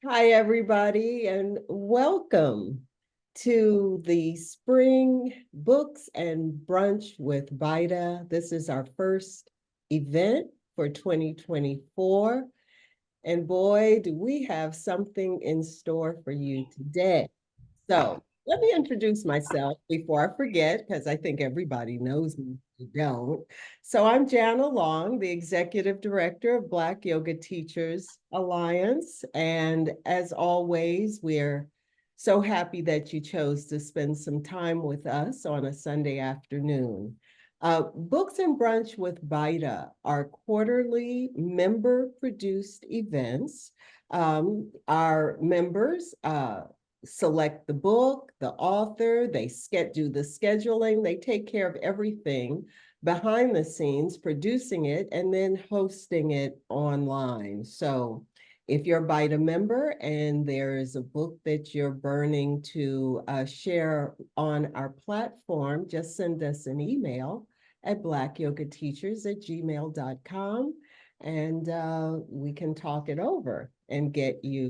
Hi, everybody, and welcome to the Spring Books and Brunch with BYTA. This is our first event for 2024. And boy, do we have something in store for you today. So let me introduce myself before I forget, because I think everybody knows me if you don't. So I'm Jana Long, the Executive Director of Black Yoga Teachers Alliance. And as always, we're so happy that you chose to spend some time with us on a Sunday afternoon. Books and Brunch with BYTA are quarterly member-produced events. Our members select the book, the author, they do the scheduling, they take care of everything behind the scenes, producing it and then hosting it online. So if you're a BYTA member and there is a book that you're burning to share on our platform, just send us an email at blackyogateachers@gmail.com and we can talk it over and get you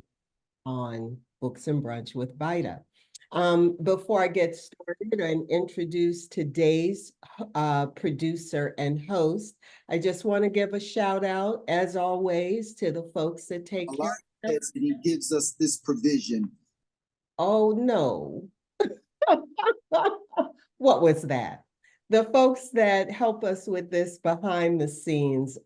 on Books and Brunch with BYTA. Before I get started and introduce today's producer and host, I just want to give a shout out, as always, to the folks that take care of us. And he gives us this provision. Oh, no. What was that? The folks that help us with this behind the scenes,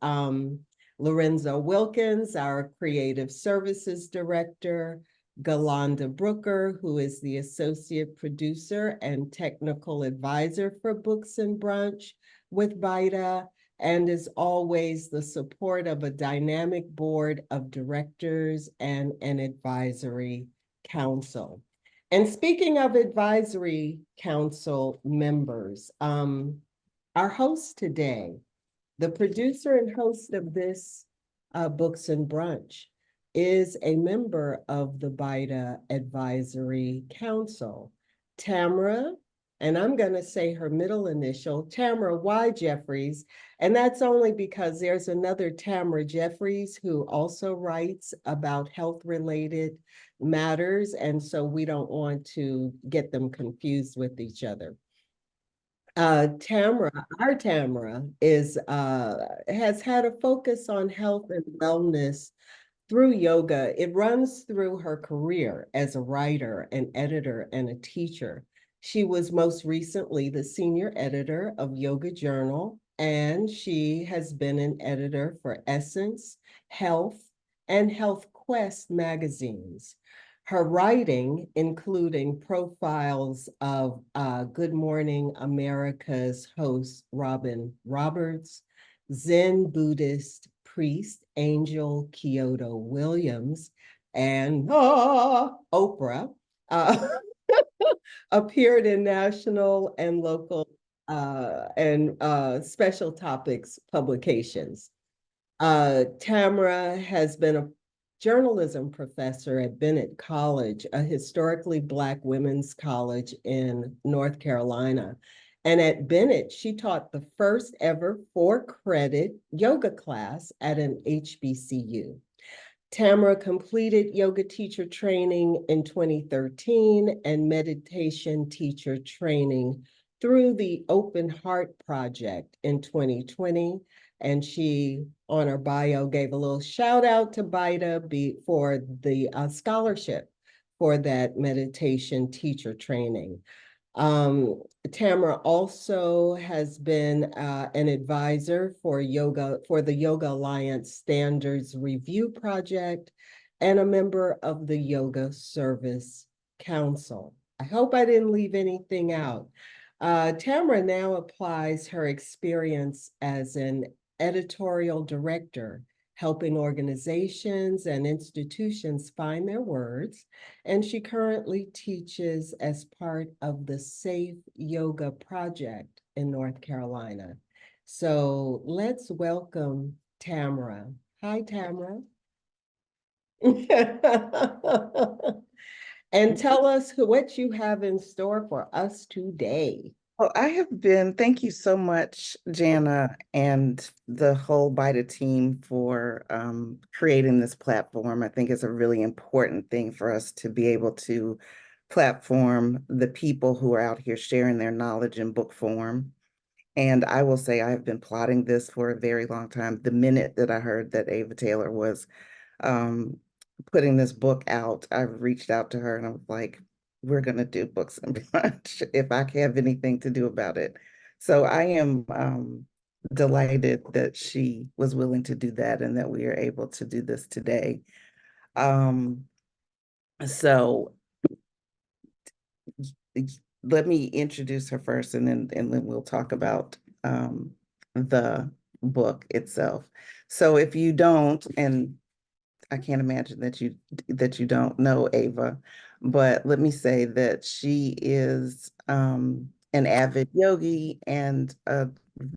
Lorenzo Wilkins, our creative services director, Galanda Brooker, who is the associate producer and technical advisor for Books and Brunch with BYTA, and is always the support of a dynamic board of directors and an advisory council. And speaking of advisory council members, our host today, the producer and host of this Books and Brunch, is a member of the BYTA Advisory Council, Tamara, and I'm going to say her middle initial, Tamara Y. Jeffries, and that's only because there's another Tamara Jeffries who also writes about health-related matters, and so we don't want to get them confused with each other. Tamara, our Tamara has had a focus on health and wellness through yoga. It runs through her career as a writer, an editor, and a teacher. She was most recently the senior editor of Yoga Journal, and she has been an editor for Essence, Health, and Health Quest magazines. Her writing, including profiles of Good Morning America's host, Robin Roberts, Zen Buddhist priest Angel Kyoto Williams, and Oprah, appeared in national and local and special topics publications. Tamara has been a journalism professor at Bennett College, a historically Black women's college in North Carolina. And at Bennett, she taught the first ever 4-credit yoga class at an HBCU. Tamara completed yoga teacher training in 2013 and meditation teacher training through the Open Heart Project in 2020. And she, on her bio, gave a little shout out to BYTA for the scholarship for that meditation teacher training. Tamara also has been an advisor for the Yoga Alliance Standards Review Project and a member of the Yoga Service Council. I hope I didn't leave anything out. Tamara now applies her experience as an editorial director, helping organizations and institutions find their words, and she currently teaches as part of the Safe Yoga Project in North Carolina. So let's welcome Tamara. Hi, Tamara. And tell us what you have in store for us today. Oh, thank you so much, Jana, and the whole BYTA team for creating this platform. I think it's a really important thing for us to be able to platform the people who are out here sharing their knowledge in book form. And I will say I have been plotting this for a very long time. The minute that I heard that Ava Taylor was um, putting this book out, I reached out to her and I was like, we're going to do books and brunch if I can have anything to do about it. So I am delighted that she was willing to do that and that we are able to do this today. Um, so let me introduce her first and then we'll talk about the book itself. So if you don't, and I can't imagine that you don't know Ava, but let me say that she is an avid yogi and a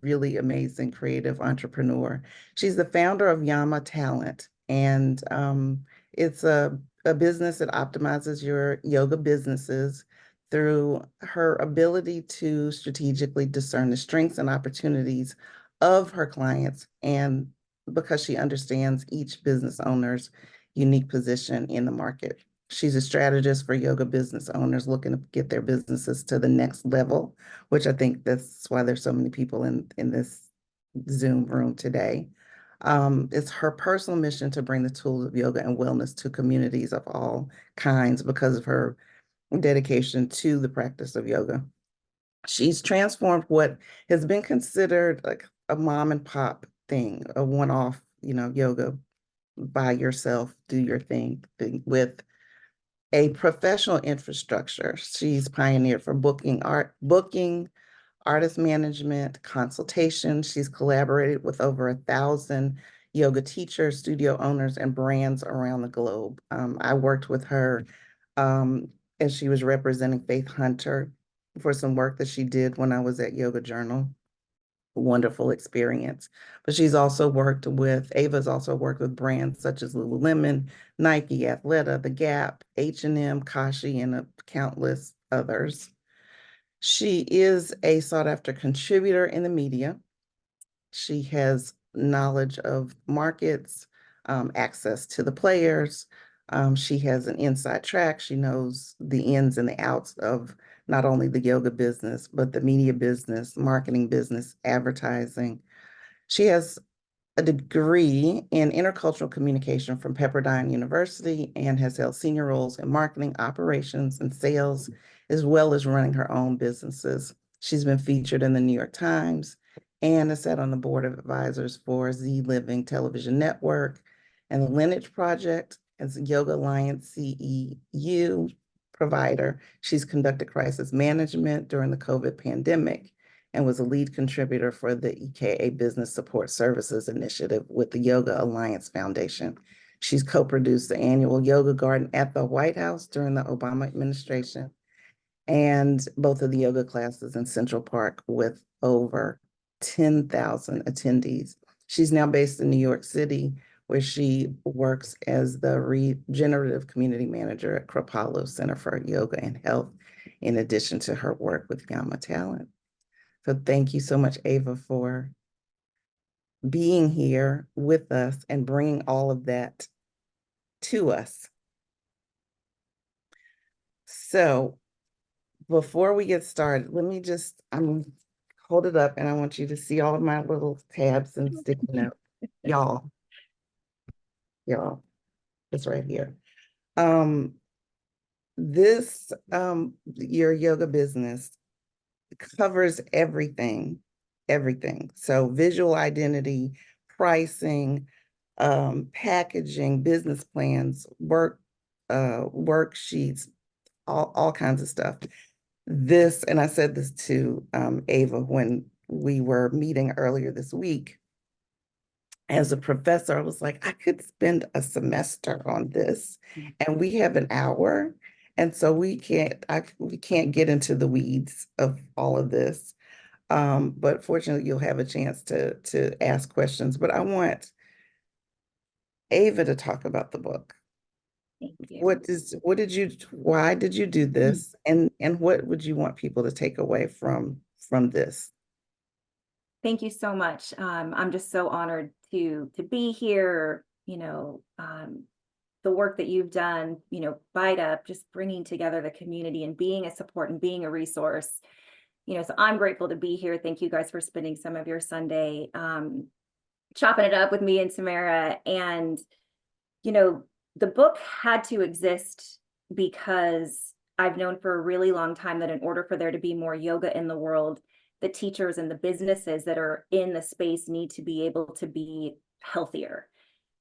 really amazing creative entrepreneur. She's the founder of Yama Talent, and it's a business that optimizes your yoga businesses through her ability to strategically discern the strengths and opportunities of her clients, and because she understands each business owner's unique position in the market. She's a strategist for yoga business owners looking to get their businesses to the next level, which I think that's why there's so many people in this Zoom room today. It's her personal mission to bring the tools of yoga and wellness to communities of all kinds because of her dedication to the practice of yoga. She's transformed what has been considered like a mom and pop thing, a one-off, yoga by yourself, do your thing with a professional infrastructure. She's pioneered for booking, artist management, consultation. She's collaborated with over 1,000 yoga teachers, studio owners, and brands around the globe. I worked with her um, as she was representing Faith Hunter for some work that she did when I was at Yoga Journal. Wonderful experience. But Ava's also worked with brands such as Lululemon, Nike, Athleta, The Gap, H&M, Kashi, and countless others. She is a sought after contributor in the media. She has knowledge of markets, access to the players. She has an inside track. She knows the ins and the outs of not only the yoga business, but the media business, marketing business, advertising. She has a degree in intercultural communication from Pepperdine University and has held senior roles in marketing, operations, and sales, as well as running her own businesses. She's been featured in the New York Times and has sat on the board of advisors for Z Living Television Network and the Lineage Project as Yoga Alliance CEU provider. She's conducted crisis management during the COVID pandemic and was a lead contributor for the EKA Business Support Services Initiative with the Yoga Alliance Foundation. She's co-produced the annual Yoga Garden at the White House during the Obama administration and both of the yoga classes in Central Park with over 10,000 attendees. She's now based in New York City, where she works as the regenerative community manager at Kripalu Center for Yoga and Health, in addition to her work with Yama Talent. So thank you so much, Ava, for being here with us and bringing all of that to us. So before we get started, I'm hold it up and I want you to see all of my little tabs and sticky notes. Y'all, it's right here. Your yoga business covers everything. So visual identity, pricing, packaging, business plans, worksheets, all kinds of stuff. And I said this to Ava when we were meeting earlier this week. As a professor, I was like, I could spend a semester on this, and we have an hour, and so we can't get into the weeds of all of this. But fortunately, you'll have a chance to ask questions. But I want Ava to talk about the book. Thank you. Why did you do this? And what would you want people to take away from from this? Thank you so much. I'm just so honored to be here. The work that you've done, BYTA, just bringing together the community and being a support and being a resource. So I'm grateful to be here. Thank you guys for spending some of your Sunday chopping it up with me and Samara. And, the book had to exist because I've known for a really long time that in order for there to be more yoga in the world, the teachers and the businesses that are in the space need to be able to be healthier.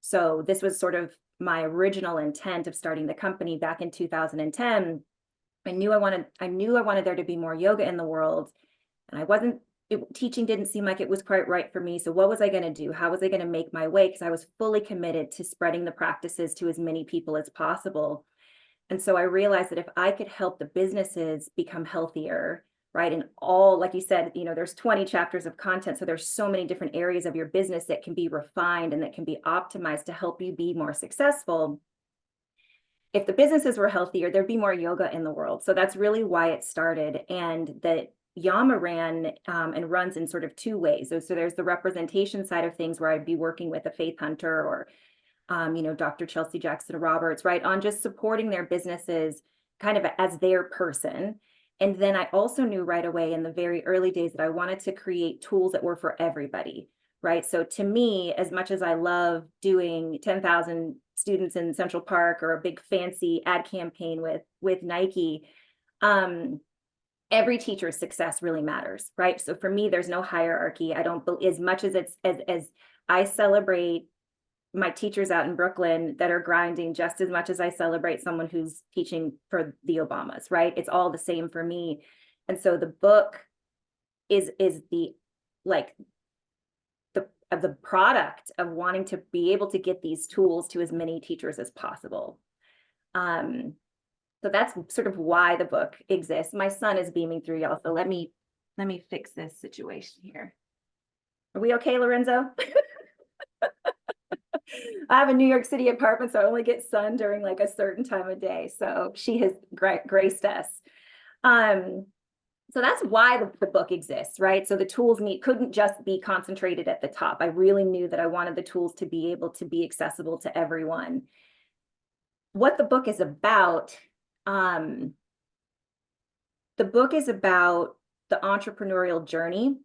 So this was sort of my original intent of starting the company back in 2010. I knew I wanted there to be more yoga in the world, and teaching didn't seem like it was quite right for me. So what was I going to do? How was I going to make my way? Because I was fully committed to spreading the practices to as many people as possible. And so I realized that if I could help the businesses become healthier, right? And all, like you said, there's 20 chapters of content. So there's so many different areas of your business that can be refined and that can be optimized to help you be more successful. If the businesses were healthier, there'd be more yoga in the world. So that's really why it started. And that Yama ran and runs in sort of two ways. So there's the representation side of things where I'd be working with a faith hunter or Dr. Chelsea Jackson Roberts, right, on just supporting their businesses kind of as their person. And then I also knew right away in the very early days that I wanted to create tools that were for everybody, right? So to me, as much as I love doing 10,000 students in Central Park or a big fancy ad campaign with Nike, every teacher's success really matters, right? So for me, there's no hierarchy. I don't, as much as as I celebrate my teachers out in Brooklyn that are grinding just as much as I celebrate someone who's teaching for the Obamas, right? It's all the same for me. And so the book is the the product of wanting to be able to get these tools to as many teachers as possible. So that's sort of why the book exists. My son is beaming through, y'all. So let me fix this situation here. Are we okay, Lorenzo? I have a New York City apartment, so I only get sun during like a certain time of day. So she has graced us. So that's why the book exists, right? So the tools couldn't just be concentrated at the top. I really knew that I wanted the tools to be able to be accessible to everyone. What the book is about, the book is about the entrepreneurial journey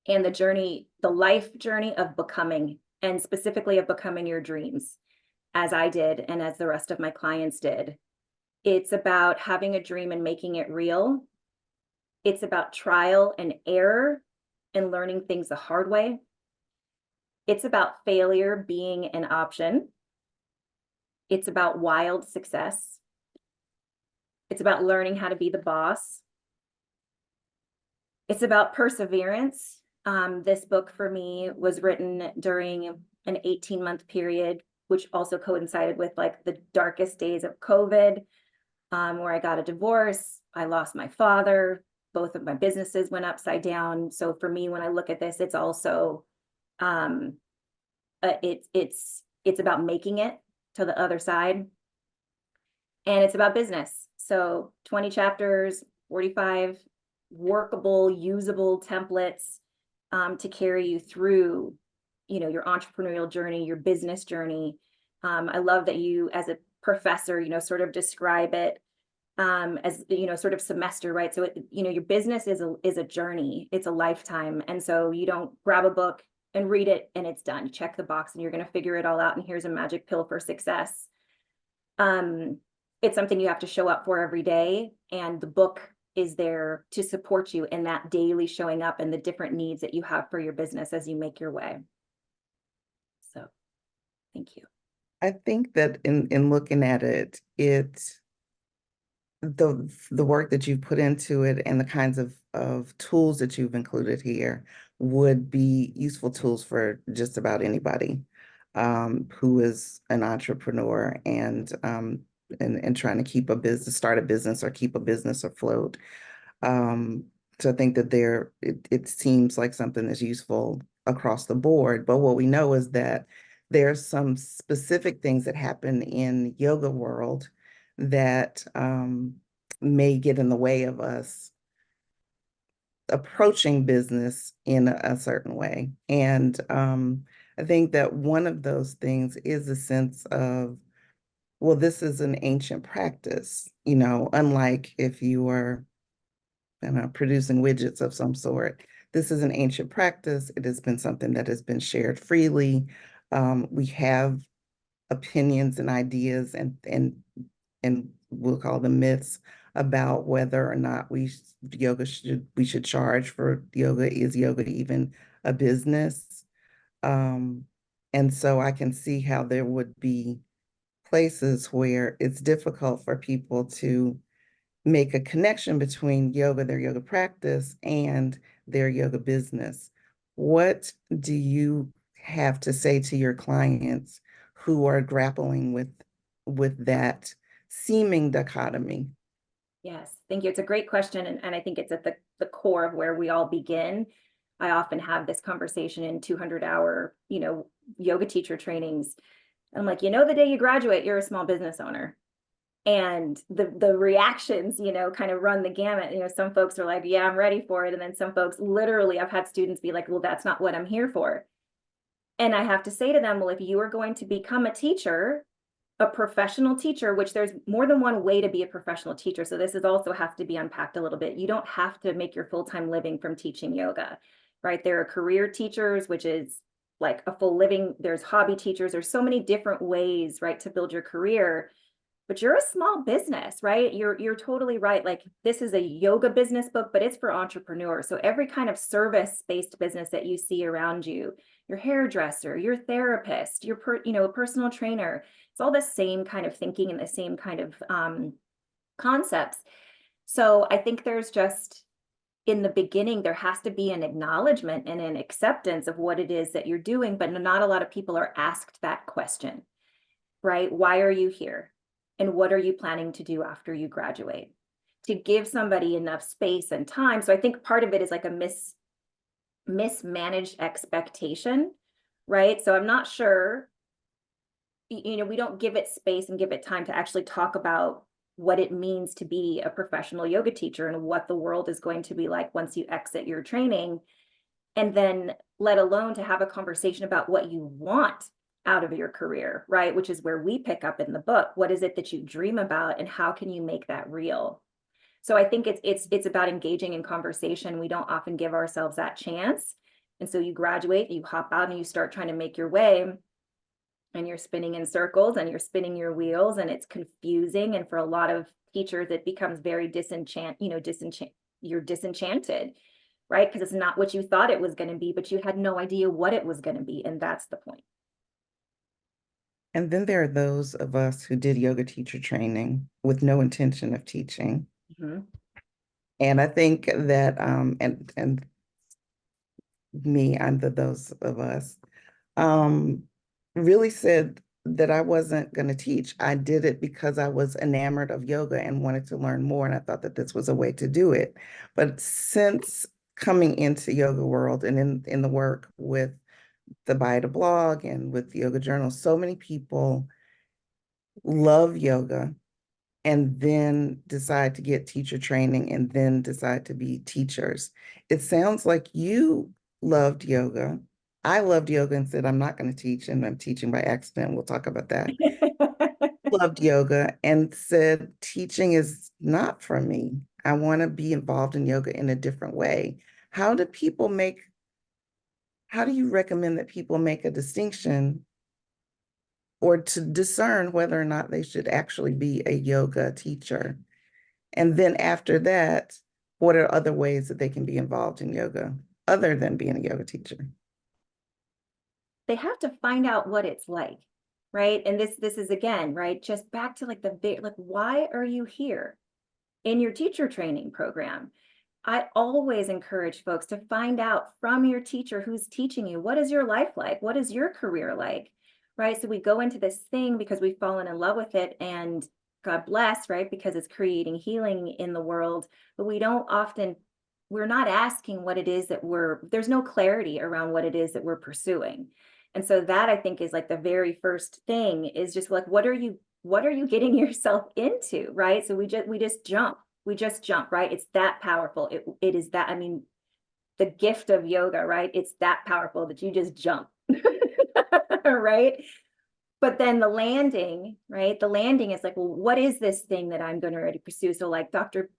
and the life journey of becoming, and specifically of becoming your dreams, as I did and as the rest of my clients did. It's about having a dream and making it real. It's about trial and error and learning things the hard way. It's about failure being an option. It's about wild success. It's about learning how to be the boss. It's about perseverance. This book for me was written during an 18-month period, which also coincided with like the darkest days of COVID, where I got a divorce. I lost my father. Both of my businesses went upside down. So for me, when I look at this, it's also, it's about making it to the other side. And it's about business. So 20 chapters, 45 workable, usable templates to carry you through, your entrepreneurial journey, your business journey. I love that you, as a professor, sort of describe it as, sort of semester, right? So, your business is a journey, it's a lifetime. And so you don't grab a book and read it and it's done. You check the box and you're going to figure it all out. And here's a magic pill for success. It's something you have to show up for every day. And the book is there to support you in that daily showing up and the different needs that you have for your business as you make your way. So thank you. I think that in looking at it, the work that you've put into it and the kinds of tools that you've included here would be useful tools for just about anybody who is an entrepreneur and trying to start a business or keep a business afloat. So I think that it seems like something that's useful across the board. But what we know is that there's some specific things that happen in yoga world that may get in the way of us approaching business in a certain way. And I think that one of those things is a sense of, well, this is an ancient practice, you know, unlike if you were producing widgets of some sort. This is an ancient practice. It has been something that has been shared freely. We have opinions and ideas and we'll call them myths about whether or not we should charge for yoga. Is yoga even a business? And so I can see how there would be places where it's difficult for people to make a connection between yoga, their yoga practice, and their yoga business. What do you have to say to your clients who are grappling with that seeming dichotomy? Yes, thank you. It's a great question. And I think it's at the core of where we all begin. I often have this conversation in 200-hour, yoga teacher trainings. I'm like, the day you graduate, you're a small business owner. And the reactions, kind of run the gamut. Some folks are like, yeah, I'm ready for it. And then some folks, literally, I've had students be like, well, that's not what I'm here for. And I have to say to them, well, if you are going to become a teacher, a professional teacher, which there's more than one way to be a professional teacher. So this is also has to be unpacked a little bit. You don't have to make your full-time living from teaching yoga, right? There are career teachers, which is like a full living. There's hobby teachers. There's so many different ways, right, to build your career. But you're a small business, right? You're totally right. Like, this is a yoga business book, but it's for entrepreneurs. So every kind of service-based business that you see around you, your hairdresser, your therapist, your a personal trainer, it's all the same kind of thinking and the same kind of concepts. So I think there's just, in the beginning, there has to be an acknowledgement and an acceptance of what it is that you're doing, but not a lot of people are asked that question, right? Why are you here? And what are you planning to do after you graduate? To give somebody enough space and time. So I think part of it is like a mismanaged expectation, right? So I'm not sure, we don't give it space and give it time to actually talk about what it means to be a professional yoga teacher and what the world is going to be like once you exit your training. And then let alone to have a conversation about what you want out of your career, right? Which is where we pick up in the book. What is it that you dream about and how can you make that real? So I think it's about engaging in conversation. We don't often give ourselves that chance. And so you graduate, you hop out and you start trying to make your way, and you're spinning in circles and you're spinning your wheels, and it's confusing. And for a lot of teachers, it becomes very you're disenchanted, right? Because it's not what you thought it was going to be, but you had no idea what it was going to be. And that's the point. And then there are those of us who did yoga teacher training with no intention of teaching. Mm-hmm. And I think that, and me, I'm those of us, really said that I wasn't going to teach. I did it because I was enamored of yoga and wanted to learn more. And I thought that this was a way to do it. But since coming into yoga world and in the work with the BYTA blog and with the Yoga Journal, so many people love yoga and then decide to get teacher training and then decide to be teachers. It sounds like you loved yoga. I loved yoga and said, I'm not going to teach, and I'm teaching by accident. We'll talk about that. Loved yoga and said, teaching is not for me. I want to be involved in yoga in a different way. How do you recommend that people make a distinction or to discern whether or not they should actually be a yoga teacher? And then after that, what are other ways that they can be involved in yoga other than being a yoga teacher? They have to find out what it's like, right? And this is, again, right, just back to like why are you here in your teacher training program? I always encourage folks to find out from your teacher who's teaching you, what is your life like? What is your career like? Right? So we go into this thing because we've fallen in love with it, and God bless, right? Because it's creating healing in the world, but we're not asking what it is that there's no clarity around what it is that we're pursuing. And so that, I think, is like the very first thing, is just like, what are you getting yourself into? Right? So we just jump, right? It's that powerful. It is that, I mean, the gift of yoga, right? It's that powerful that you just jump, right? But then the landing, right? The landing is like, well, what is this thing that I'm going to already pursue? So like Dr.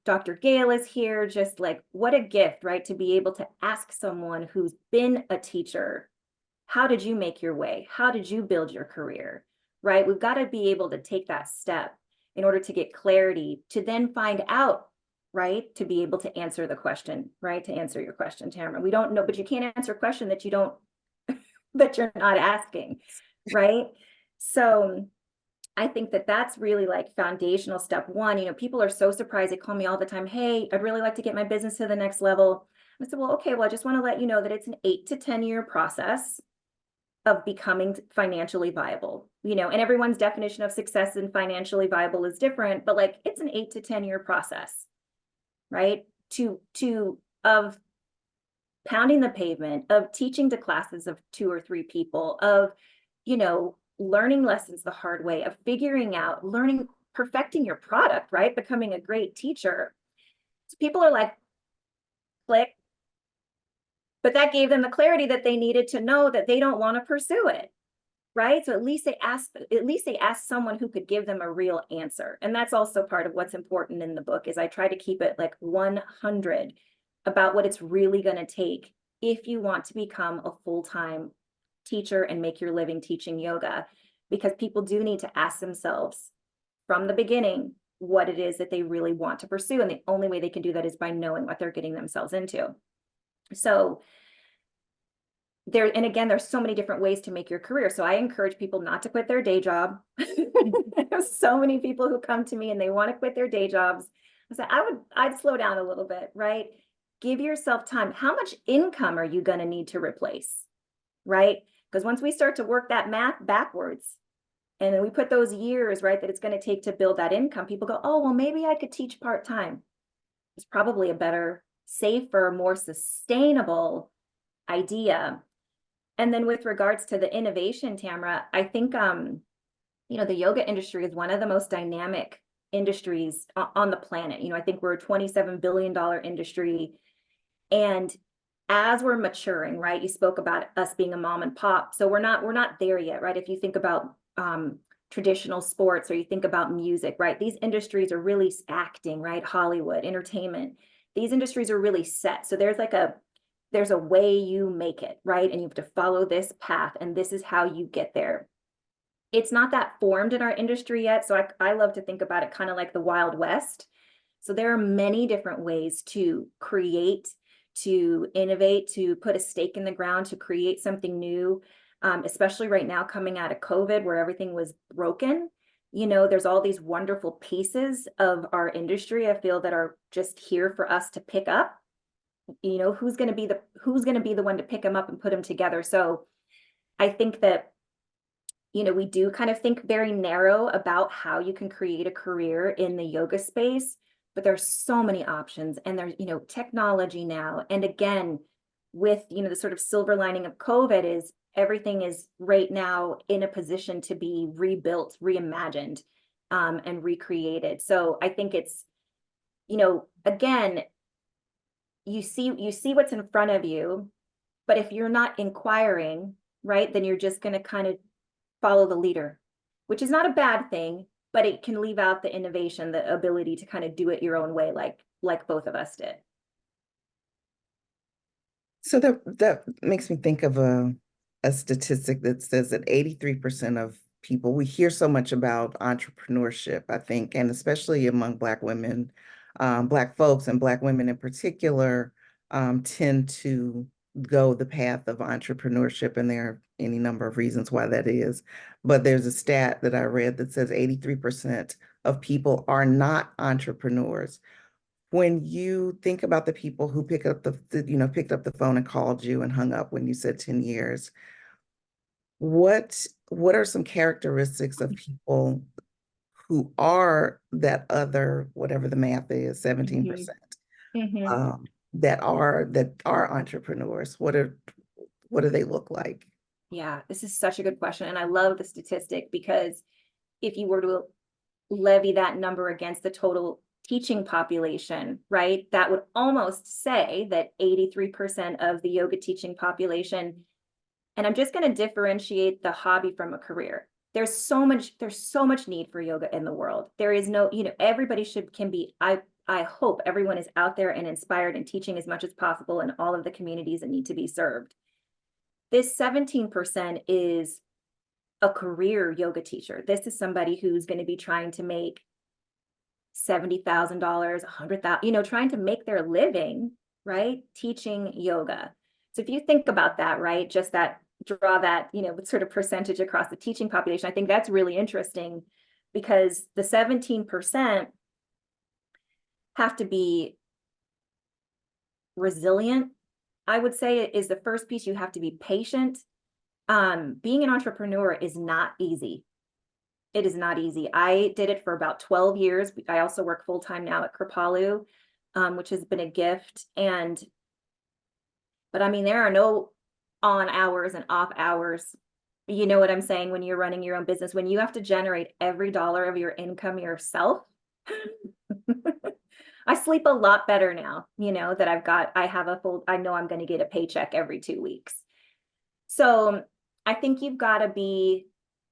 Gale is here, just like, what a gift, right? To be able to ask someone who's been a teacher, how did you make your way? How did you build your career, right? We've got to be able to take that step in order to get clarity, to then find out, right? To be able to answer the question, right? To answer your question, Tamara. We don't know, but you can't answer a question that you don't, that you're not asking, right? So I think that that's really like foundational step one. You know, people are so surprised. They call me all the time. Hey, I'd really like to get my business to the next level. I said, well, okay, well, I just want to let you know that it's an 8 to 10 year process of becoming financially viable, you know, and everyone's definition of success and financially viable is different, but like it's an 8 to 10 year process, right? Of pounding the pavement, of teaching to classes of 2 or 3 people, of, you know, learning lessons the hard way, of figuring out, learning, perfecting your product, right? Becoming a great teacher. So people are like, click. But that gave them the clarity that they needed to know that they don't want to pursue it, right? So at least they asked someone who could give them a real answer. And that's also part of what's important in the book is I try to keep it like 100 about what it's really going to take if you want to become a full-time teacher and make your living teaching yoga, because people do need to ask themselves from the beginning what it is that they really want to pursue. And the only way they can do that is by knowing what they're getting themselves into. So there, and again, there's so many different ways to make your career. So I encourage people not to quit their day job. There's so many people who come to me and they want to quit their day jobs. I said, I'd slow down a little bit, right? Give yourself time. How much income are you going to need to replace, right? Because once we start to work that math backwards, and then we put those years, right, that it's going to take to build that income, people go, oh, well, maybe I could teach part-time. It's probably a better, safer, more sustainable idea. And then with regards to the innovation, Tamara, I think, you know, the yoga industry is one of the most dynamic industries on the planet. You know, I think we're a $27 billion industry. And as we're maturing, right, you spoke about us being a mom and pop. So we're not there yet, right? If you think about traditional sports or you think about music, right? These industries are really acting, right? Hollywood, entertainment. These industries are really set. So there's a way you make it, right? And you have to follow this path, and this is how you get there. It's not that formed in our industry yet. So I love to think about it kind of like the Wild West. So there are many different ways to create, to innovate, to put a stake in the ground, to create something new, especially right now coming out of COVID where everything was broken. You know, there's all these wonderful pieces of our industry, I feel, that are just here for us to pick up. You know, who's going to be the one to pick them up and put them together. So I think that, you know, we do kind of think very narrow about how you can create a career in the yoga space, but there's so many options, and there's, you know, technology now. And again, with, you know, the sort of silver lining of COVID is everything is right now in a position to be rebuilt, reimagined, and recreated. So I think it's, you know, again, you see what's in front of you, but if you're not inquiring, right, then you're just going to kind of follow the leader, which is not a bad thing, but it can leave out the innovation, the ability to kind of do it your own way, like both of us did. So that makes me think of a statistic that says that 83% of people, we hear so much about entrepreneurship, I think, and especially among Black women, Black folks and Black women in particular, tend to go the path of entrepreneurship, and there are any number of reasons why that is. But there's a stat that I read that says 83% of people are not entrepreneurs. When you think about the people who picked up the phone and called you and hung up when you said 10 years, what are some characteristics of people who are that other, whatever the math is, 17%, that are entrepreneurs? What do they look like? Yeah, this is such a good question. And I love the statistic, because if you were to levy that number against the total teaching population, right? That would almost say that 83% of the yoga teaching population, and I'm just going to differentiate the hobby from a career. There's so much need for yoga in the world. There is no, everybody can be, I hope everyone is out there and inspired and teaching as much as possible in all of the communities that need to be served. This 17% is a career yoga teacher. This is somebody who's going to be trying to make $70,000, $100,000, trying to make their living, right? Teaching yoga. So if you think about that, right, just draw that, sort of percentage across the teaching population, I think that's really interesting because the 17% have to be resilient. I would say is the first piece. You have to be patient. Being an entrepreneur is not easy. It is not easy. I did it for about 12 years. I also work full-time now at Kripalu, which has been a gift. But I mean, there are no on hours and off hours. You know what I'm saying? When you're running your own business, when you have to generate every dollar of your income yourself, I sleep a lot better now, that I know I'm going to get a paycheck every 2 weeks. So I think you've got to be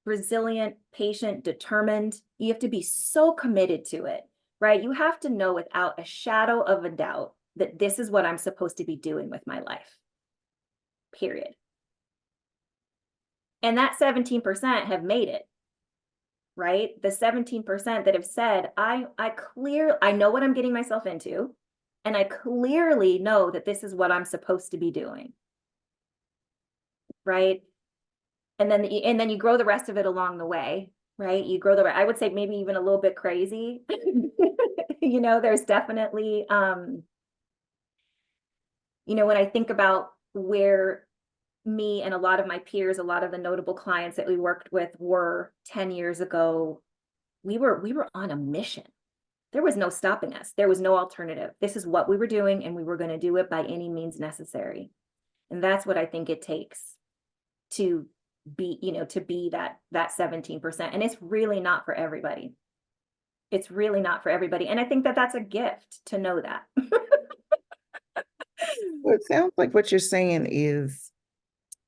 resilient, patient, determined. You have to be so committed to it, right? You have to know without a shadow of a doubt that this is what I'm supposed to be doing with my life, period. And that 17% have made it, right? The 17% that have said, I know what I'm getting myself into, and I clearly know that this is what I'm supposed to be doing, right? And then you grow the rest of it along the way, right? You grow I would say maybe even a little bit crazy. There's definitely, when I think about where me and a lot of my peers, a lot of the notable clients that we worked with were 10 years ago, we were on a mission. There was no stopping us. There was no alternative. This is what we were doing, and we were going to do it by any means necessary. And that's what I think it takes to be that 17%. And it's really not for everybody. It's really not for everybody. And I think that that's a gift to know that. Well, it sounds like what you're saying is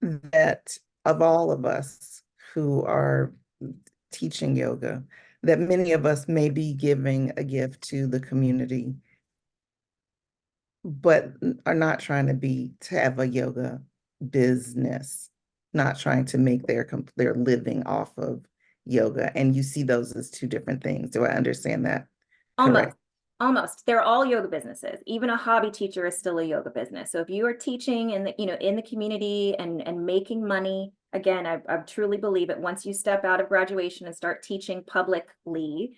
that of all of us who are teaching yoga, that many of us may be giving a gift to the community, but are not trying to have a yoga business, not trying to make their living off of yoga. And you see those as two different things. Do I understand that correct? Almost. They're all yoga businesses. Even a hobby teacher is still a yoga business. So if you are teaching in the community and making money, again, I truly believe it. Once you step out of graduation and start teaching publicly,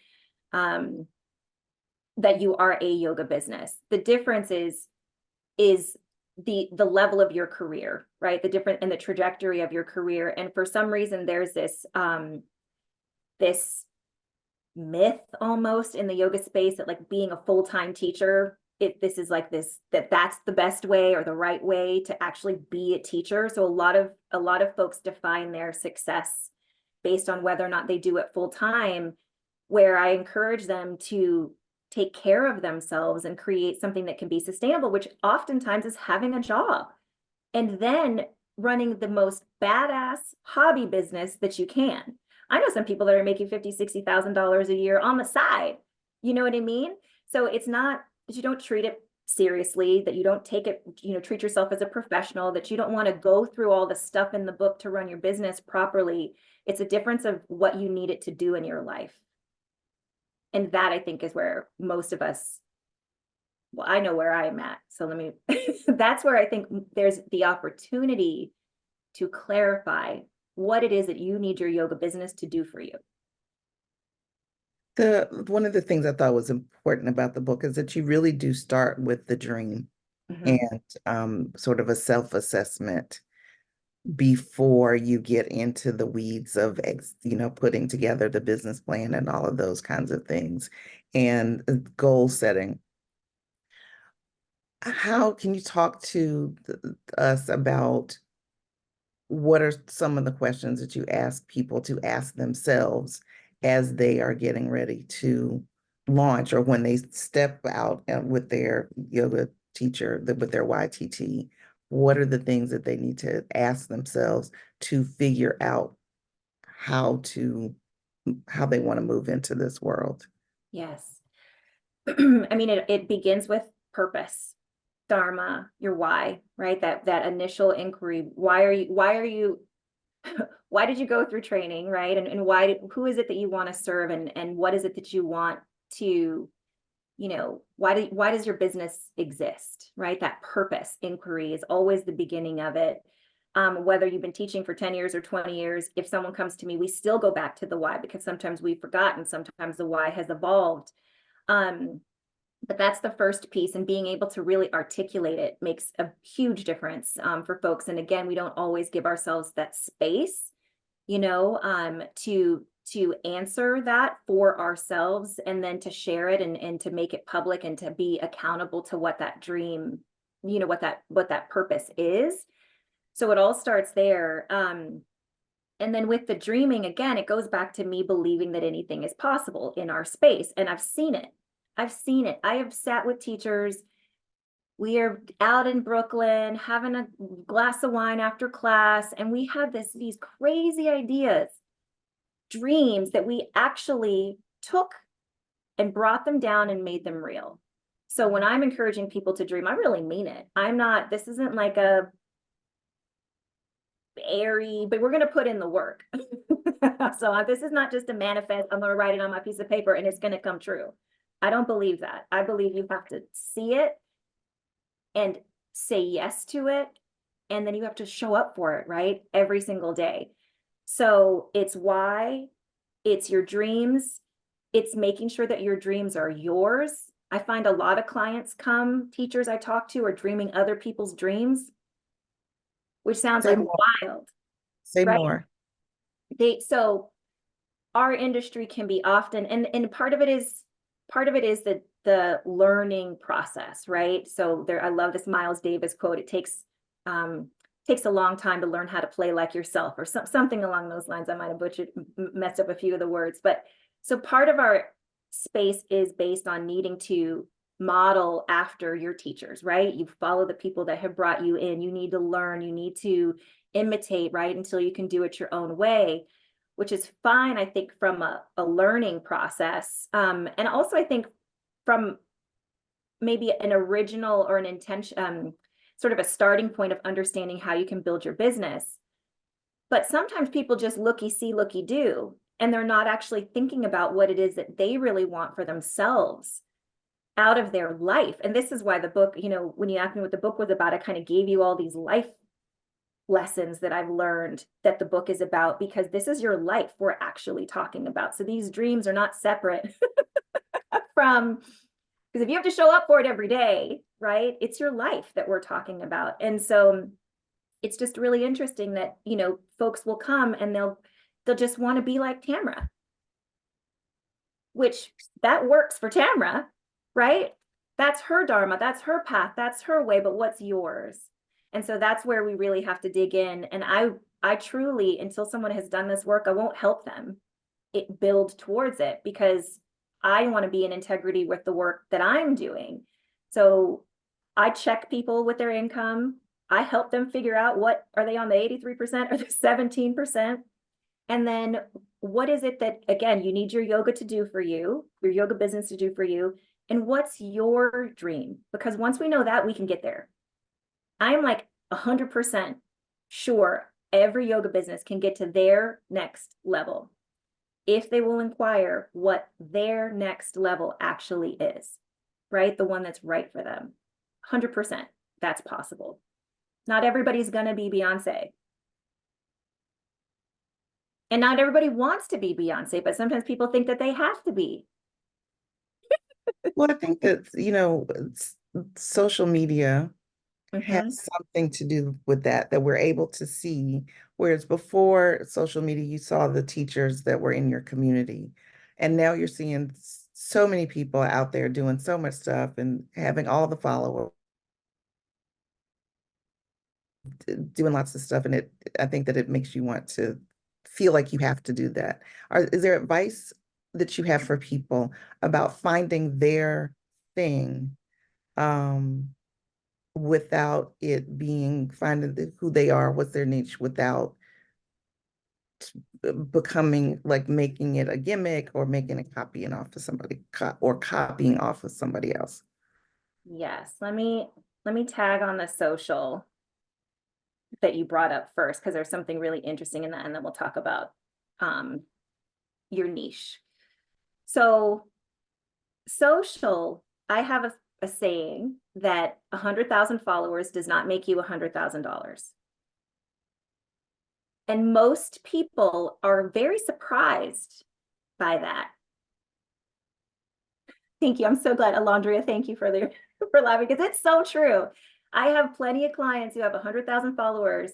that you are a yoga business. The difference is the level of your career, right? The different and the trajectory of your career. And for some reason, there's this myth almost in the yoga space that like being a full-time teacher, that's the best way or the right way to actually be a teacher. So a lot of folks define their success based on whether or not they do it full-time, where I encourage them to take care of themselves and create something that can be sustainable, which oftentimes is having a job and then running the most badass hobby business that you can. I know some people that are making $50,000, $60,000 a year on the side. You know what I mean? So it's not that you don't treat it seriously, that you don't take it, treat yourself as a professional, that you don't want to go through all the stuff in the book to run your business properly. It's a difference of what you need it to do in your life. And that I think is where most of us, well, I know where I am at. So that's where I think there's the opportunity to clarify what it is that you need your yoga business to do for you. One of the things I thought was important about the book is that you really do start with the dream and sort of a self-assessment before you get into the weeds of putting together the business plan and all of those kinds of things and goal setting. How can you talk to us about what are some of the questions that you ask people to ask themselves as they are getting ready to launch, or when they step out with their yoga teacher, with their YTT, what are the things that they need to ask themselves to figure out how they want to move into this world? Yes. I mean, it begins with purpose, dharma, your why, right? That initial inquiry. Why are you why did you go through training, right? And who is it that you want to serve, and what is it that you want to, why does your business exist, right? That purpose inquiry is always the beginning of it. Whether you've been teaching for 10 years or 20 years, if someone comes to me, we still go back to the why, because sometimes we've forgotten, sometimes the why has evolved. But that's the first piece, and being able to really articulate it makes a huge difference for folks. And again, we don't always give ourselves that space, to answer that for ourselves, and then to share it, and to make it public, and to be accountable to what that dream, what that purpose is. So it all starts there. And then with the dreaming, again, it goes back to me believing that anything is possible in our space. And I've seen it. I have sat with teachers. We are out in Brooklyn having a glass of wine after class, and we have these crazy ideas, dreams that we actually took and brought them down and made them real. So when I'm encouraging people to dream, I really mean it. This isn't like a airy, but we're going to put in the work. So this is not just a manifest. I'm going to write it on my piece of paper and it's going to come true. I don't believe that. I believe you have to see it and say yes to it. And then you have to show up for it, right? Every single day. So it's why, it's your dreams. It's making sure that your dreams are yours. I find a lot of teachers I talk to are dreaming other people's dreams, which sounds like wild. Say right? more. So our industry can be often, and part of it is the learning process, right? So I love this Miles Davis quote. It takes a long time to learn how to play like yourself, or something along those lines. I might have messed up a few of the words, but so part of our space is based on needing to model after your teachers, right? You follow the people that have brought you in. You need to learn, you need to imitate, right? Until you can do it your own way, which is fine, I think, from a learning process. And also, I think from maybe an original or an intention, sort of a starting point of understanding how you can build your business. But sometimes people just looky-see, looky-do, and they're not actually thinking about what it is that they really want for themselves out of their life. And this is why the book, when you asked me what the book was about, I kind of gave you all these life lessons that I've learned that the book is about, because this is your life we're actually talking about. So these dreams are not separate from, because if you have to show up for it every day, right? It's your life that we're talking about. And so it's just really interesting that, folks will come and they'll just want to be like Tamara, which that works for Tamara, right? That's her dharma, that's her path, that's her way, but what's yours? And so that's where we really have to dig in. And I truly, until someone has done this work, I won't help them build towards it, because I want to be in integrity with the work that I'm doing. So I check people with their income. I help them figure out, what are they on, the 83% or the 17%? And then what is it that, again, you need your yoga to do for you, your yoga business to do for you, and what's your dream? Because once we know that, we can get there. I'm like 100% sure every yoga business can get to their next level if they will inquire what their next level actually is, right? The one that's right for them. 100% that's possible. Not everybody's going to be Beyonce. And not everybody wants to be Beyonce, but sometimes people think that they have to be. Well, I think that, social media Mhm. has something to do with that we're able to see. Whereas before social media, you saw the teachers that were in your community. And now you're seeing so many people out there doing so much stuff and having all the followers, doing lots of stuff. And I think that it makes you want to feel like you have to do that. Is there advice that you have for people about finding their thing, without it being finding who they are, what's their niche, without becoming like making it a gimmick or making it copying off of somebody or copying off of somebody else. Yes, let me tag on the social that you brought up first, because there's something really interesting in that, and then we'll talk about your niche. So social, I have a saying that 100,000 followers does not make you $100,000. And most people are very surprised by that. Thank you. I'm so glad, Alondria. Thank you for laughing, because it's so true. I have plenty of clients who have 100,000 followers,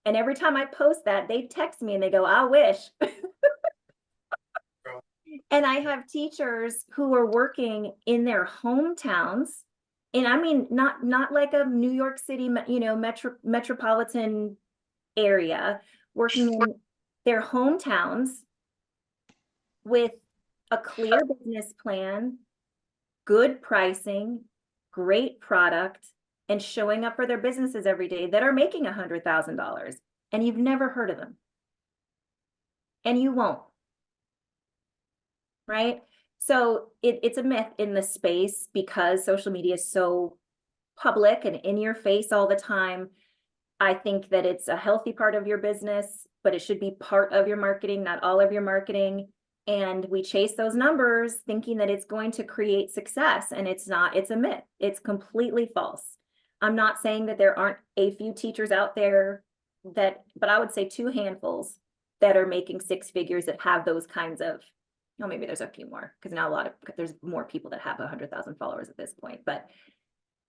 and every time I post that, they text me and they go, "I wish." And I have teachers who are working in their hometowns, and I mean not like a New York City, metropolitan area, working in their hometowns with a clear business plan, good pricing, great product, and showing up for their businesses every day, that are making $100,000, and you've never heard of them. And you won't. Right? So it's a myth in the space, because social media is so public and in your face all the time. I think that it's a healthy part of your business, but it should be part of your marketing, not all of your marketing. And we chase those numbers thinking that it's going to create success, and it's not. It's a myth. It's completely false. I'm not saying that there aren't a few teachers out there but I would say 2 handfuls that are making 6 figures, that have those kinds of, oh, maybe there's a few more, because now there's more people that have 100,000 followers at this point, but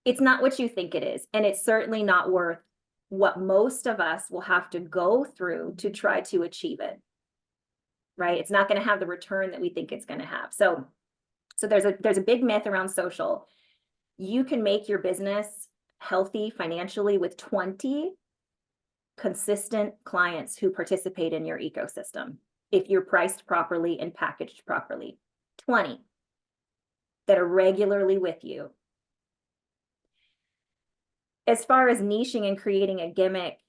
it's not what you think it is. And it's certainly not worth what most of us will have to go through to try to achieve it. Right? It's not going to have the return that we think it's going to have. So there's a big myth around social. You can make your business healthy financially with 20 consistent clients who participate in your ecosystem, if you're priced properly and packaged properly. 20 that are regularly with you. As far as niching and creating a gimmick,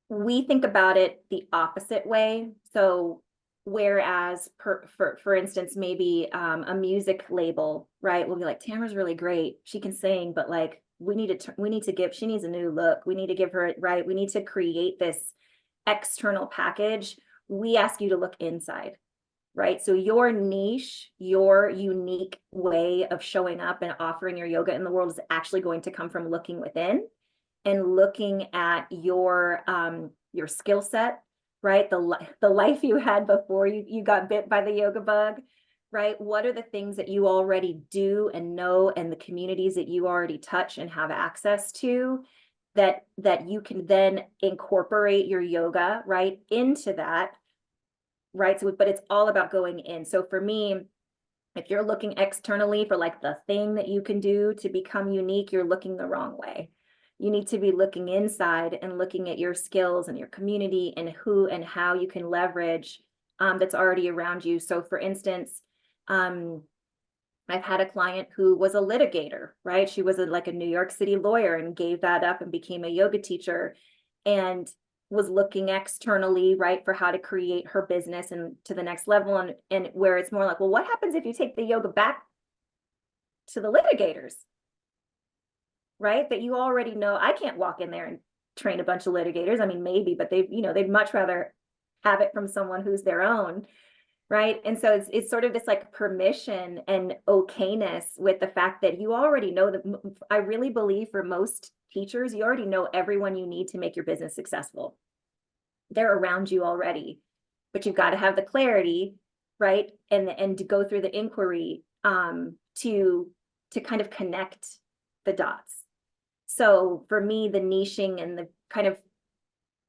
we think about it the opposite way. So whereas for instance, maybe a music label, right, will be like, "Tamara's really great, she can sing, but like we need to give, she needs a new look, we need to give her," right, we need to create this external package. We ask you to look inside, right? So your niche, your unique way of showing up and offering your yoga in the world, is actually going to come from looking within and looking at your skill set, right? The life you had before you got bit by the yoga bug, right? What are the things that you already do and know, and the communities that you already touch and have access to, that you can then incorporate your yoga, right, into that, right? So, but it's all about going in. So for me, if you're looking externally for like the thing that you can do to become unique, you're looking the wrong way. You need to be looking inside and looking at your skills and your community and who and how you can leverage that's already around you. So for instance, I've had a client who was a litigator, right? She was like a New York City lawyer, and gave that up and became a yoga teacher, and was looking externally, right, for how to create her business and to the next level. And where it's more like, well, what happens if you take the yoga back to the litigators, right? That you already know. I can't walk in there and train a bunch of litigators. I mean, maybe, but they'd much rather have it from someone who's their own. Right. And so it's sort of this like permission and okayness with the fact that you already know that. I really believe for most teachers, you already know everyone you need to make your business successful. They're around you already, but you've got to have the clarity, right? And to go through the inquiry to kind of connect the dots. So for me, the niching and the kind of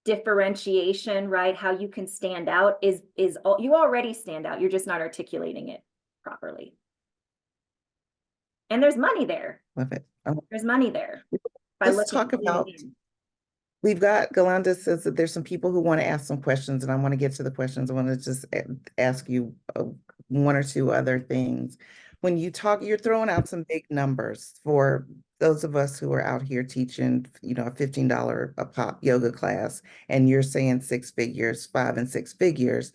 differentiation, right, how you can stand out is all. You already stand out, you're just not articulating it properly. And there's money there. Love it. There's money there. Let's talk about We've got, Galanda says that there's some people who want to ask some questions, and I want to get to the questions. I want to just ask you one or two other things. When you talk, you're throwing out some big numbers for those of us who are out here teaching, a $15 a pop yoga class, and you're saying 6 figures, 5 and 6 figures.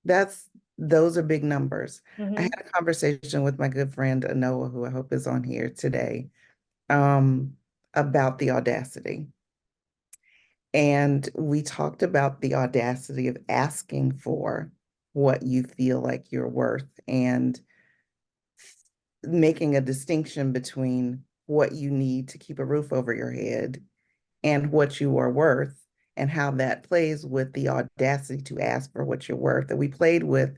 Those are big numbers. I had a conversation with my good friend Anoa, who I hope is on here today, about the audacity. And we talked about the audacity of asking for what you feel like you're worth and making a distinction between what you need to keep a roof over your head and what you are worth, and how that plays with the audacity to ask for what you're worth. And we played with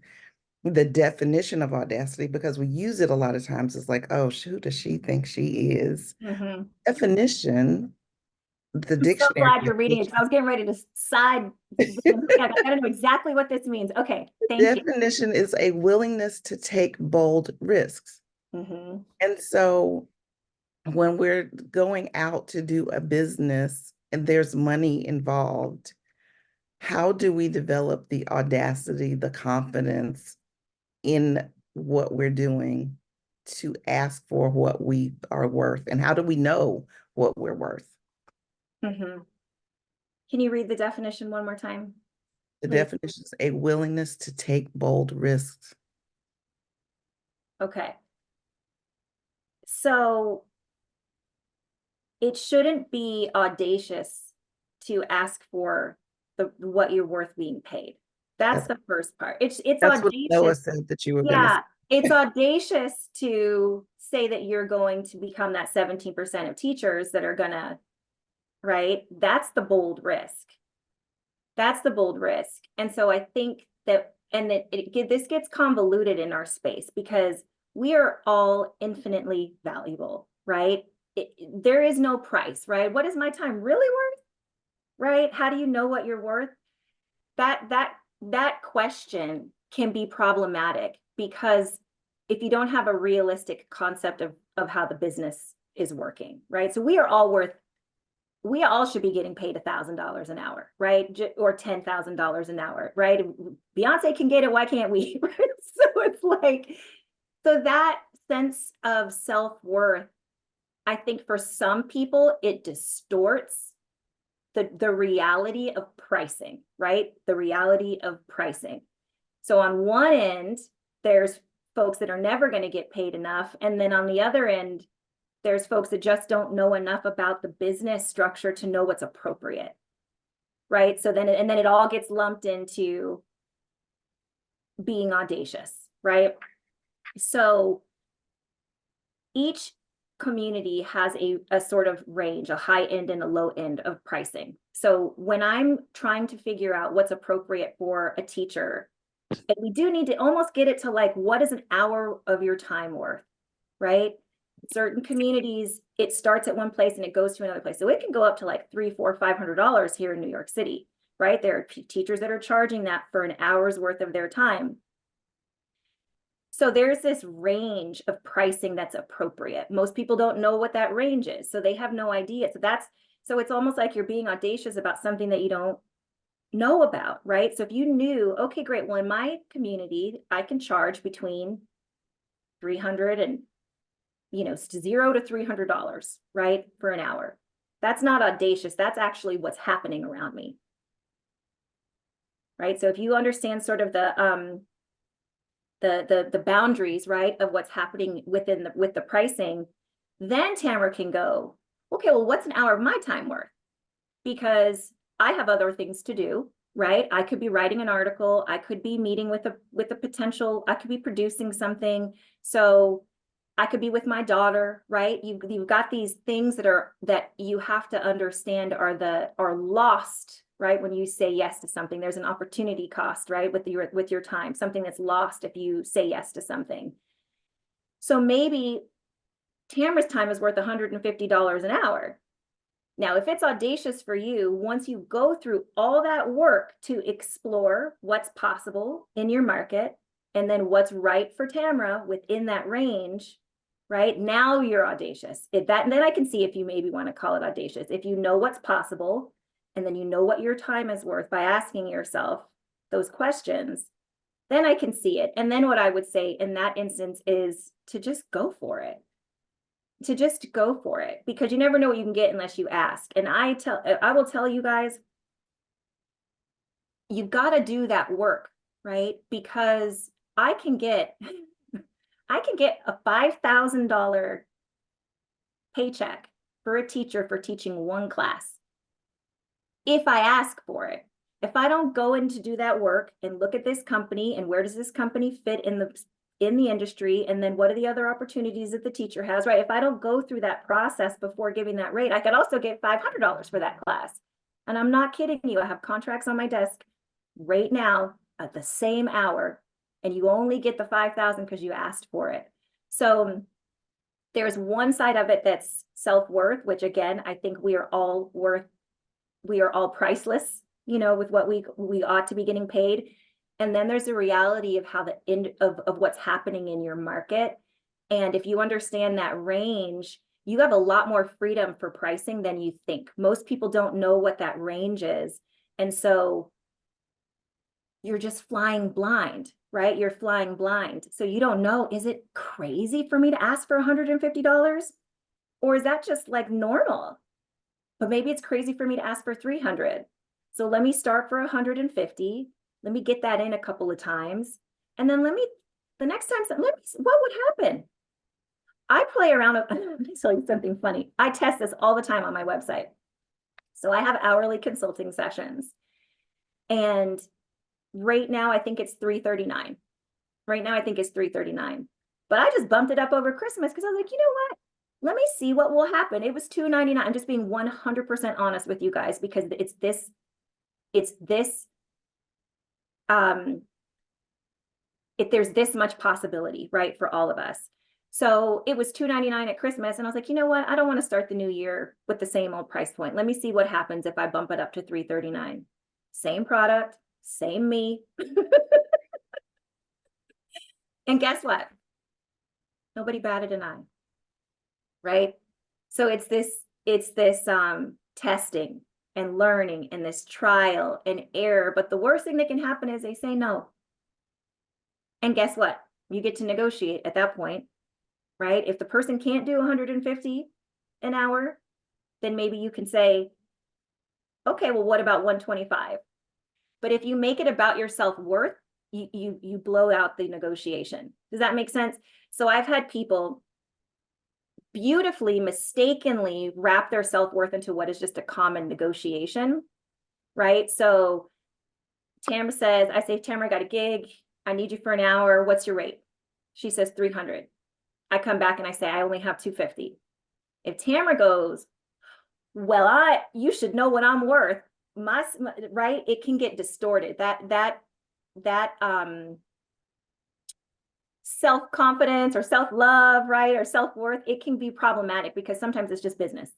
the definition of audacity because we use it a lot of times. It's like, oh, who does she think she is? Definition, the I'm so dictionary. glad you're reading it because I was getting ready to side. I gotta know exactly what this means. Okay, thank you. Definition is a willingness to take bold risks. And so when we're going out to do a business and there's money involved, how do we develop the audacity, the confidence in what we're doing to ask for what we are worth? And how do we know what we're worth? Can you read the definition one more time? The definition is a willingness to take bold risks. Okay. So it shouldn't be audacious to ask for what you're worth being paid. That's the first part. It's That's what Noah audacious. said that you were going to Yeah, it's audacious to say that you're going to become that 17% of teachers that are gonna, right? That's the bold risk. That's the bold risk. And so I think that, and that this gets convoluted in our space because we are all infinitely valuable, right? There is no price, right? What is my time really worth? Right? How do you know what you're worth? That question can be problematic because if you don't have a realistic concept of how the business is working, right? So we all should be getting paid $1,000 an hour, right? Or $10,000 an hour, right? Beyonce can get it, why can't we? So it's like, so that sense of self-worth, I think for some people, it distorts the reality of pricing, right? The reality of pricing. So on one end, there's folks that are never going to get paid enough. And then on the other end, there's folks that just don't know enough about the business structure to know what's appropriate, right? So then, and then it all gets lumped into being audacious, right? So each community has a sort of range, a high end and a low end of pricing. So when I'm trying to figure out what's appropriate for a teacher, and we do need to almost get it to like, what is an hour of your time worth, right? Certain communities, it starts at one place and it goes to another place. So it can go up to like $300, $400, $500 here in New York City, right? There are teachers that are charging that for an hour's worth of their time. So there's this range of pricing that's appropriate. Most people don't know what that range is, so they have no idea. So it's almost like you're being audacious about something that you don't know about, right? So if you knew, okay, great, well, in my community, I can charge between $300 and $0 to $300, right, for an hour. That's not audacious. That's actually what's happening around me, right? So if you understand sort of the boundaries, right, of what's happening with the pricing, then Tamara can go, okay, well, what's an hour of my time worth? Because I have other things to do, right? I could be writing an article, I could be meeting with a potential, I could be producing something. So I could be with my daughter, right? You've got these things that you have to understand are lost, right? When you say yes to something, there's an opportunity cost, right? With your time, something that's lost if you say yes to something. So maybe Tamara's time is worth $150 an hour. Now, if it's audacious for you, once you go through all that work to explore what's possible in your market, and then what's right for Tamara within that range, right? Now you're audacious. Then I can see if you maybe want to call it audacious. If you know what's possible, and then you know what your time is worth by asking yourself those questions, then I can see it. And then what I would say in that instance is to just go for it. To just go for it, because you never know what you can get unless you ask. And I will tell you guys, you got to do that work, right? Because I can get a $5,000 paycheck for a teacher for teaching one class if I ask for it. If I don't go in to do that work and look at this company and where does this company fit in the industry, and then what are the other opportunities that the teacher has, right? If I don't go through that process before giving that rate, I could also get $500 for that class. And I'm not kidding you. I have contracts on my desk right now at the same hour, and you only get the 5,000 because you asked for it. So there's one side of it that's self-worth, which again, I think we are all priceless, with what we ought to be getting paid. And then there's the reality of how of what's happening in your market. And if you understand that range, you have a lot more freedom for pricing than you think. Most people don't know what that range is. And so you're just flying blind, right? You're flying blind. So you don't know, is it crazy for me to ask for $150? Or is that just like normal? But maybe it's crazy for me to ask for 300. So let me start for 150. Let me get that in a couple of times. And then the next time, what would happen? I play around, let me tell you something funny. I test this all the time on my website. So I have hourly consulting sessions. And right now, I think it's $339. Right now, I think it's $339. But I just bumped it up over Christmas because I was like, you know what? Let me see what will happen. It was $299. I'm just being 100% honest with you guys, because there's this much possibility, right, for all of us. So it was $299 at Christmas, and I was like, you know what? I don't want to start the new year with the same old price point. Let me see what happens if I bump it up to $339. Same product, same me. And guess what? Nobody batted an eye. Right? So it's this testing and learning and this trial and error. But the worst thing that can happen is they say no. And guess what? You get to negotiate at that point, right? If the person can't do 150 an hour, then maybe you can say, okay, well, what about 125? But if you make it about your self-worth, you blow out the negotiation. Does that make sense? So I've had people beautifully, mistakenly wrap their self-worth into what is just a common negotiation, right? So Tamara says, I say, Tamara, I got a gig. I need you for an hour. What's your rate? She says 300. I come back and I say, I only have 250. If Tamara goes, well, you should know what I'm worth. Right? It can get distorted. That self-confidence or self-love, right? Or self-worth, it can be problematic because sometimes it's just business.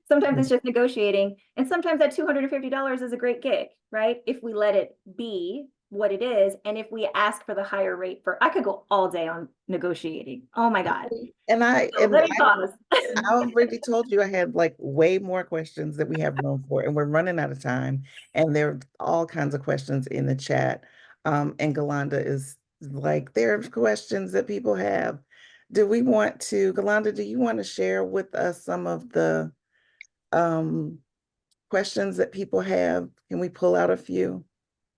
Sometimes it's just negotiating. And sometimes that $250 is a great gig, right? If we let it be what it is. And if we ask for the higher rate I could go all day on negotiating. Oh my God. I pause. already told you I had like way more questions that we have room for, and we're running out of time. And there are all kinds of questions in the chat. And Galanda is like, there are questions that people have. Galanda, do you want to share with us some of the questions that people have? Can we pull out a few?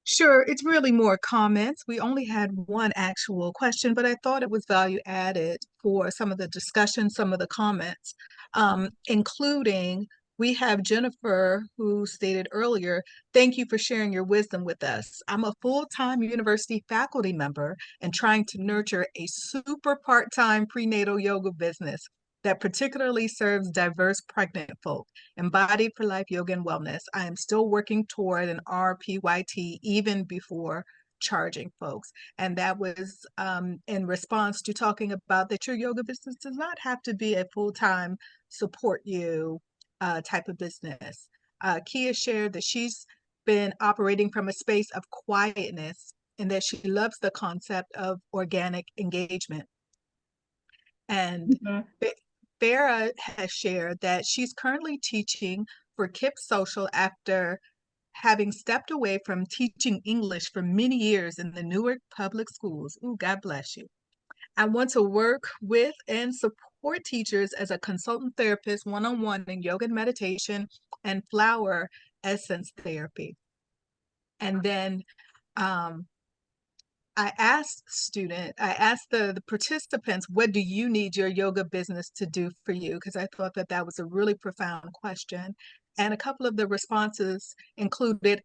Sure, it's really more comments. We only had one actual question, but I thought it was value added for some of the discussion, some of the comments, including we have Jennifer, who stated earlier, thank you for sharing your wisdom with us. I'm a full-time university faculty member and trying to nurture a super part-time prenatal yoga business that particularly serves diverse pregnant folk. Embodied for Life Yoga and Wellness. I am still working toward an RPYT even before charging folks. And that was in response to talking about that your yoga business does not have to be a full-time support you type of business. Kia shared that she's been operating from a space of quietness and that she loves the concept of organic engagement. And Farah has shared that she's currently teaching for KIPP Social after having stepped away from teaching English for many years in the Newark Public Schools. Ooh, God bless you. I want to work with and support teachers as a consultant therapist one-on-one in yoga and meditation and flower essence therapy. And then I asked the participants, what do you need your yoga business to do for you? Because I thought that that was a really profound question. And a couple of the responses included,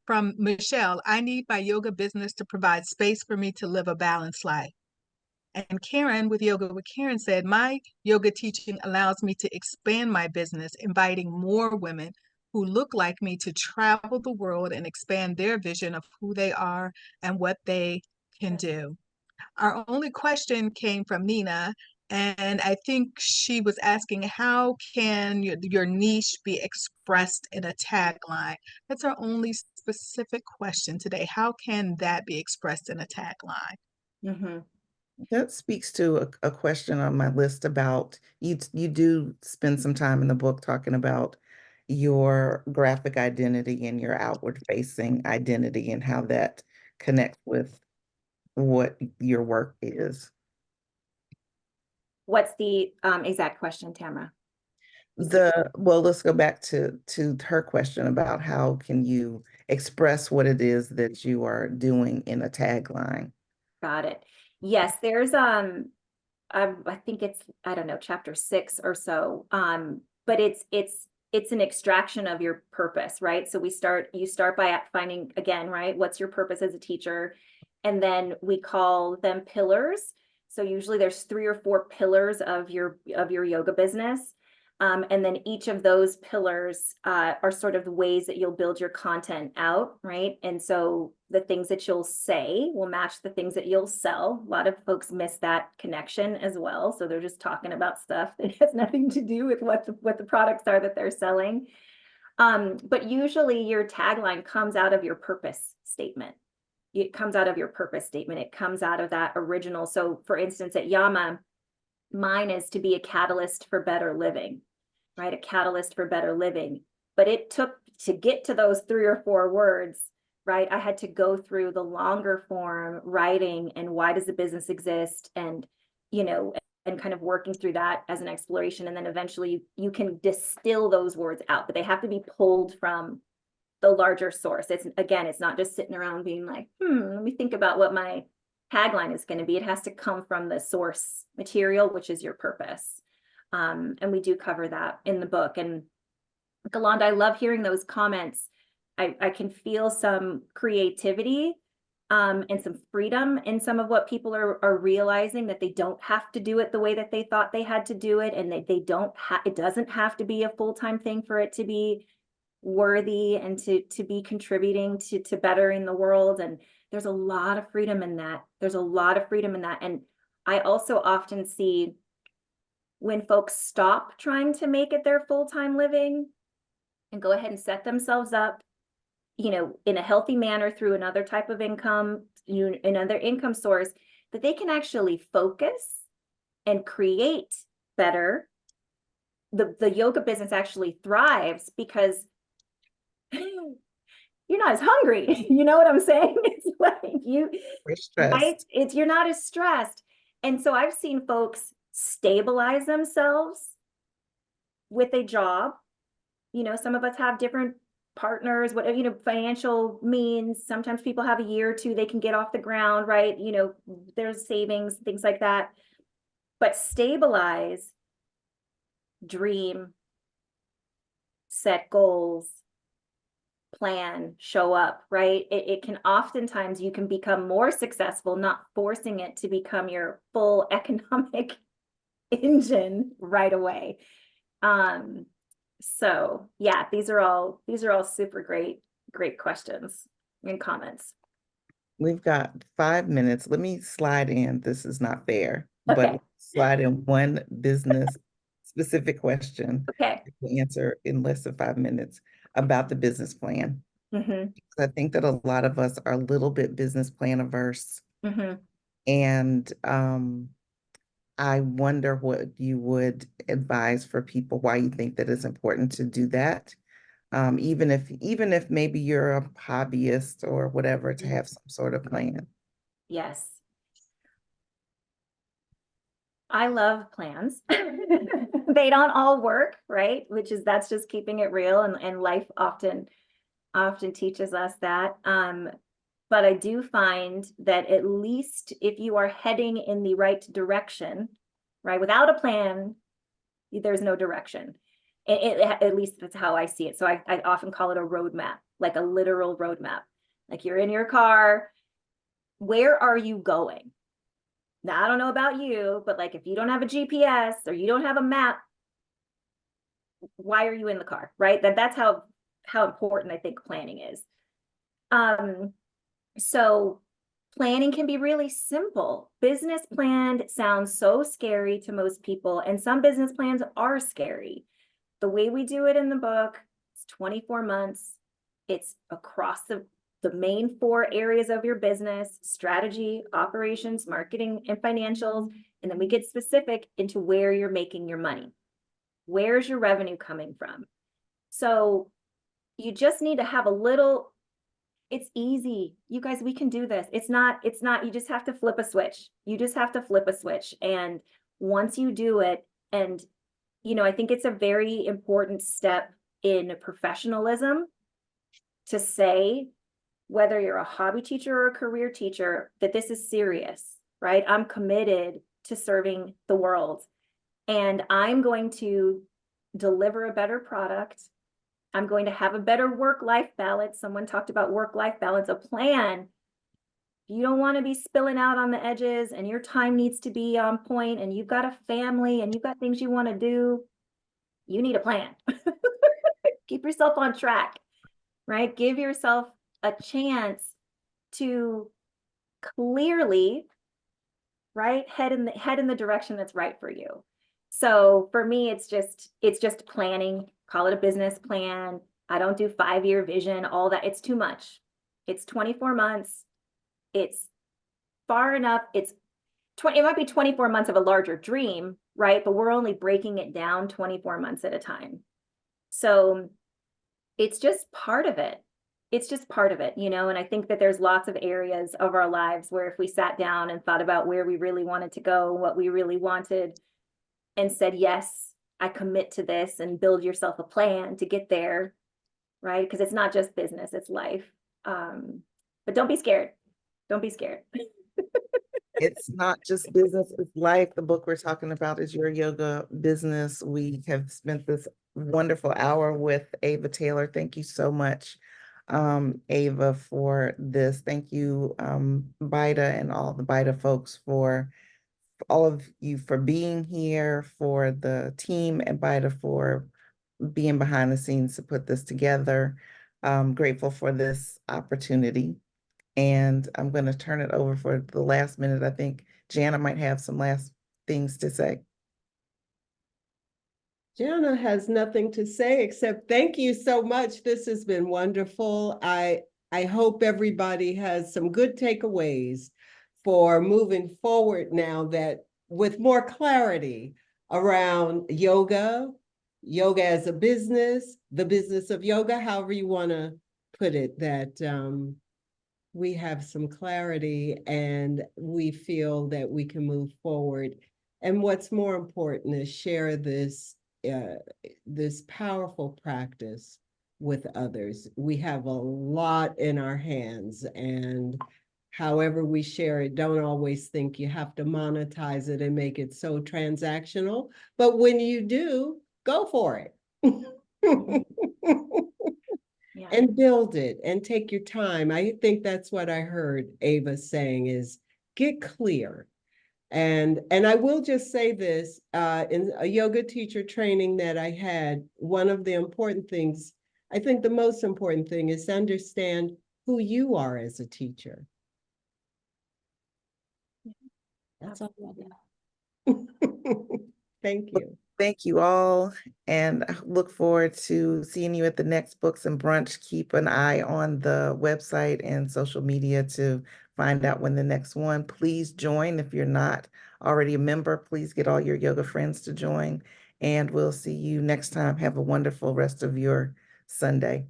from Michelle, I need my yoga business to provide space for me to live a balanced life. And Karen with Yoga with Karen said, my yoga teaching allows me to expand my business, inviting more women who look like me to travel the world and expand their vision of who they are and what they can do. Our only question came from Nina, and I think she was asking, how can your niche be expressed in a tagline? That's our only specific question today. How can that be expressed in a tagline? Mm-hmm. That speaks to a question on my list about you do spend some time in the book talking about your graphic identity and your outward facing identity and how that connects with what your work is. What's the exact question, Tamara? Well, let's go back to her question about how can you express what it is that you are doing in a tagline. Got it. Yes, there's I think it's, I don't know, chapter 6 or so. But it's an extraction of your purpose, right? So you start by finding, again, right, what's your purpose as a teacher? And then we call them pillars. So usually there's 3 or 4 pillars of your yoga business. And then each of those pillars are sort of the ways that you'll build your content out, right? And so the things that you'll say will match the things that you'll sell. A lot of folks miss that connection as well. So they're just talking about stuff that has nothing to do with what the products are that they're selling. But usually your tagline comes out of your purpose statement. It comes out of your purpose statement. It comes out of that original. So for instance, at Yama, mine is to be a catalyst for better living, right? A catalyst for better living. But it took, to get to those 3 or 4 words, right? I had to go through the longer form writing and why does the business exist, and, and kind of working through that as an exploration. And then eventually you can distill those words out, but they have to be pulled from the larger source. It's not just sitting around being like, let me think about what my tagline is going to be. It has to come from the source material, which is your purpose. And we do cover that in the book. And Galanda, I love hearing those comments. I can feel some creativity and some freedom in some of what people are realizing, that they don't have to do it the way that they thought they had to do it. And it doesn't have to be a full-time thing for it to be worthy and to be contributing to bettering the world. And there's a lot of freedom in that. And I also often see when folks stop trying to make it their full-time living and go ahead and set themselves up, in a healthy manner through another type of income, another income source, that they can actually focus and create better. The yoga business actually thrives because you're not as hungry. You know what I'm saying? It's like right? You're not as stressed. And so I've seen folks stabilize themselves with a job. Some of us have different partners, whatever, financial means. Sometimes people have a year or 2, they can get off the ground, right? There's savings, things like that. But stabilize, dream, set goals, plan, show up, right? It can oftentimes, you can become more successful, not forcing it to become your full economic engine right away. So yeah, these are all super great questions and comments. We've got 5 minutes. Let me slide in. This is not fair, Okay. but slide in one business specific question. Okay. To answer in less than 5 minutes about the business plan. Mm-hmm. I think that a lot of us are a little bit business plan averse. Mm-hmm. And I wonder what you would advise for people, why you think that it's important to do that. Even if maybe you're a hobbyist or whatever, to have some sort of plan. Yes. I love plans. They don't all work, right? That's just keeping it real, and life often teaches us that. But I do find that at least if you are heading in the right direction, right? Without a plan, there's no direction. At least that's how I see it. So I often call it a roadmap, like a literal roadmap. Like you're in your car, where are you going? Now, I don't know about you, but like if you don't have a GPS or you don't have a map, why are you in the car, right? That's how important I think planning is. So planning can be really simple. Business plan sounds so scary to most people, and some business plans are scary. The way we do it in the book, it's 24 months. It's across the main 4 areas of your business: strategy, operations, marketing, and financials. And then we get specific into where you're making your money. Where's your revenue coming from? So you just need to have a little. It's easy. You guys, we can do this. It's not, you just have to flip a switch. You just have to flip a switch. And once you do it, and, I think it's a very important step in professionalism to say, whether you're a hobby teacher or a career teacher, that this is serious, right? I'm committed to serving the world, and I'm going to deliver a better product. I'm going to have a better work-life balance. Someone talked about work-life balance, a plan. You don't want to be spilling out on the edges, and your time needs to be on point, and you've got a family and you've got things you want to do. You need a plan. Keep yourself on track, right? Give yourself a chance to clearly, right, head in the direction that's right for you. So for me, it's just planning. Call it a business plan. I don't do 5-year vision, all that. It's too much. It's 24 months. It's far enough. It might be 24 months of a larger dream, right? But we're only breaking it down 24 months at a time. So it's just part of it. It's just part of it, and I think that there's lots of areas of our lives where if we sat down and thought about where we really wanted to go, what we really wanted, and said, yes, I commit to this, and build yourself a plan to get there, right? Because it's not just business, it's life. But don't be scared. Don't be scared. It's not just business, it's life. The book we're talking about is Your Yoga Business. We have spent this wonderful hour with Ava Taylor. Thank you so much, Ava, for this. Thank you, BYTA and all the BYTA folks, for all of you for being here, for the team at BYTA for being behind the scenes to put this together. Grateful for this opportunity. And I'm going to turn it over for the last minute. I think Jana might have some last things to say. Jana has nothing to say except thank you so much. This has been wonderful. I hope everybody has some good takeaways for moving forward now, that with more clarity around yoga as a business, the business of yoga, however you want to put it, that we have some clarity and we feel that we can move forward. And what's more important is share this powerful practice with others. We have a lot in our hands, and however we share it, don't always think you have to monetize it and make it so transactional. But when you do, go for it. Yeah. And build it and take your time. I think that's what I heard Ava saying, is get clear. And I will just say this, in a yoga teacher training that I had, one of the important things, I think the most important thing, is to understand who you are as a teacher. That's all I got. Thank you. Thank you all, and I look forward to seeing you at the next Books and Brunch. Keep an eye on the website and social media to find out when the next one. Please join. If you're not already a member, please get all your yoga friends to join. And we'll see you next time. Have a wonderful rest of your Sunday.